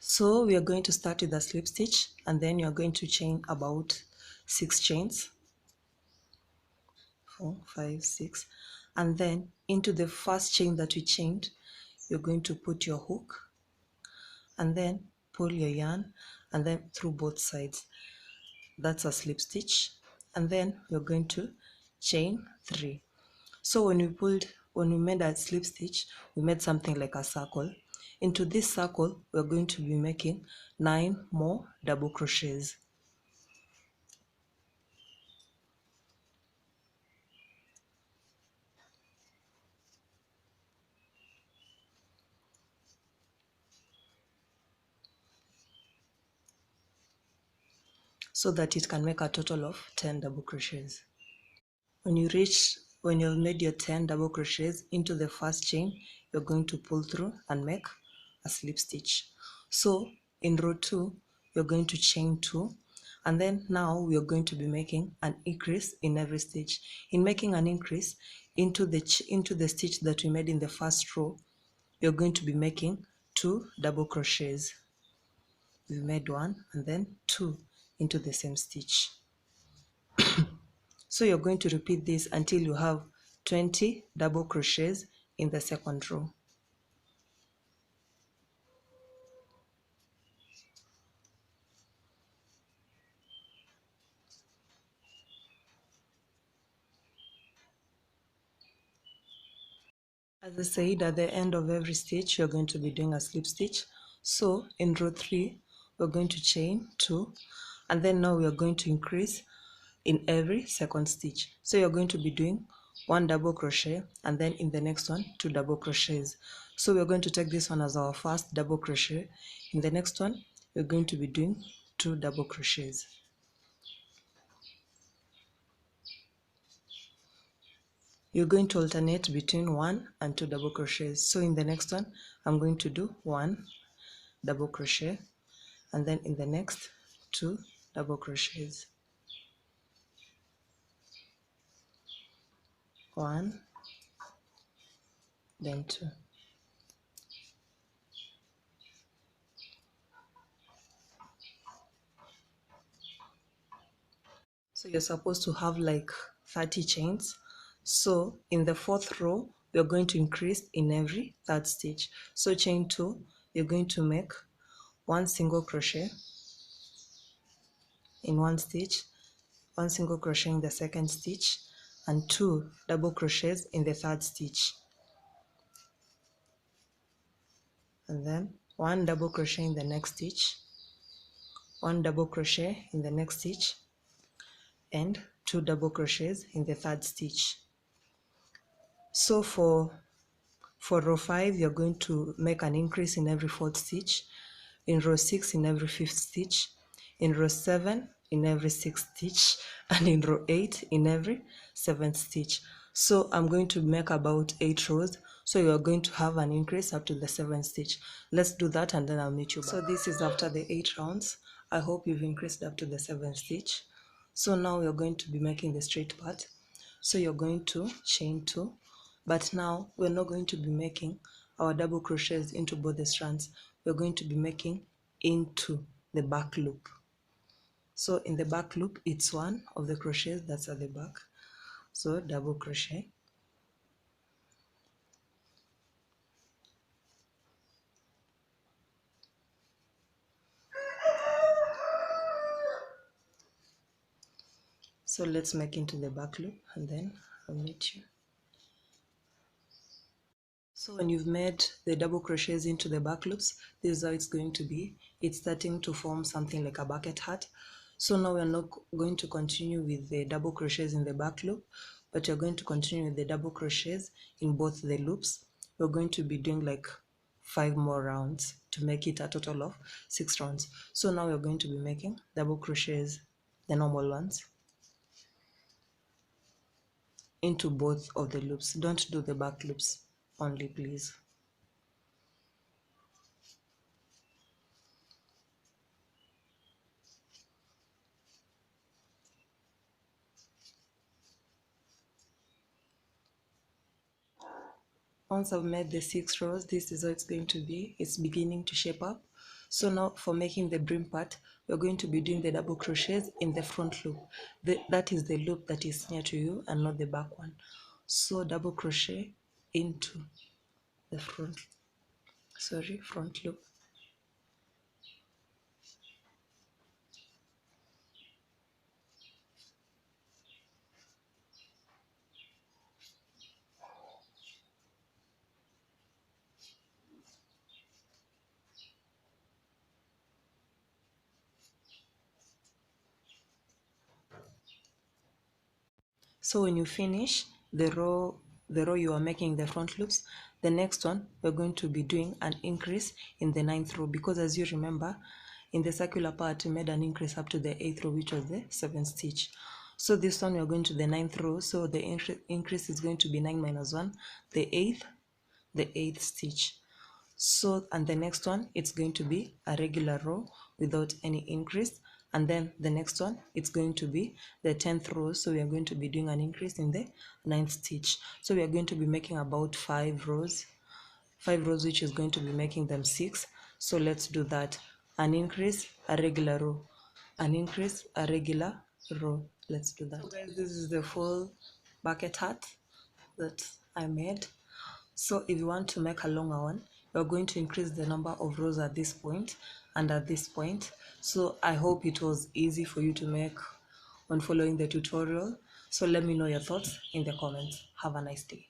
So we are going to start with a slip stitch, and then you are going to chain about 6 chains, 4, 5, 6, and then into the first chain that we chained, you're going to put your hook and then pull your yarn and then through both sides. That's a slip stitch, and then we're going to chain 3. So when we made a slip stitch, we made something like a circle. Into this circle, we're going to be making 9 more double crochets. So that it can make a total of 10 double crochets. When you've made your 10 double crochets into the first chain, you're going to pull through and make a slip stitch. So in row 2, you're going to chain 2, and then now we are going to be making an increase in every stitch. In making an increase into the stitch that we made in the first row, you're going to be making 2 double crochets. We made 1 and then 2 into the same stitch. So you're going to repeat this until you have 20 double crochets in the second row. As I said, at the end of every stitch, you're going to be doing a slip stitch. So in row 3, we're going to chain 2, and then now we are going to increase in every second stitch. So you're going to be doing 1 double crochet, and then in the next one 2 double crochets. So we're going to take this one as our first double crochet. In the next one, we're going to be doing 2 double crochets. You're going to alternate between 1 and 2 double crochets. So in the next one, I'm going to do 1 double crochet, and then in the next 2 double crochets. 1, then 2. So you're supposed to have like 30 chains. So in the fourth row, we're going to increase in every third stitch. So chain 2, you're going to make 1 single crochet in one stitch, 1 single crochet in the second stitch, and 2 double crochets in the third stitch. And then 1 double crochet in the next stitch, 1 double crochet in the next stitch, and 2 double crochets in the third stitch. So for row 5, you're going to make an increase in every fourth stitch, in row 6 in every fifth stitch, in row 7 in every sixth stitch, and in row 8 in every seventh stitch. So I'm going to make about 8 rows, so you are going to have an increase up to the 7th stitch. Let's do that and then I'll meet you back. So this is after the 8 rounds. I hope you've increased up to the 7th stitch. So now we're going to be making the straight part. So you're going to chain 2, but now we're not going to be making our double crochets into both the strands. We're going to be making into the back loop. So in the back loop, it's 1 of the crochets that's at the back. So double crochet, so let's make into the back loop and then I'll meet you. So when you've made the double crochets into the back loops, this is how it's going to be. It's starting to form something like a bucket hat. So now we're not going to continue with the double crochets in the back loop, but you're going to continue with the double crochets in both the loops. We're going to be doing like 5 more rounds to make it a total of 6 rounds. So now we're going to be making double crochets, the normal ones, into both of the loops. Don't do the back loops only, please. Once I've made the 6 rows, this is how it's going to be. It's beginning to shape up. So now for making the brim part, we're going to be doing the double crochets in the front loop. That is the loop that is near to you and not the back one. So double crochet into the front loop. So when you finish the row you are making the front loops, the next one we're going to be doing an increase in the 9th row, because as you remember, in the circular part we made an increase up to the 8th row, which was the 7th stitch. So this one we're going to the 9th row, so the increase is going to be 9 minus 1, the 8th stitch. So, and the next one, it's going to be a regular row without any increase. And then the next one, it's going to be the 10th row. So we are going to be doing an increase in the 9th stitch. So we are going to be making about 5 rows, which is going to be making them 6. So let's do that. An increase, a regular row, an increase, a regular row. Let's do that. So guys, this is the full bucket hat that I made. So if you want to make a longer one, you're going to increase the number of rows at this point and at this point. So I hope it was easy for you to make when following the tutorial. So let me know your thoughts in the comments. Have a nice day.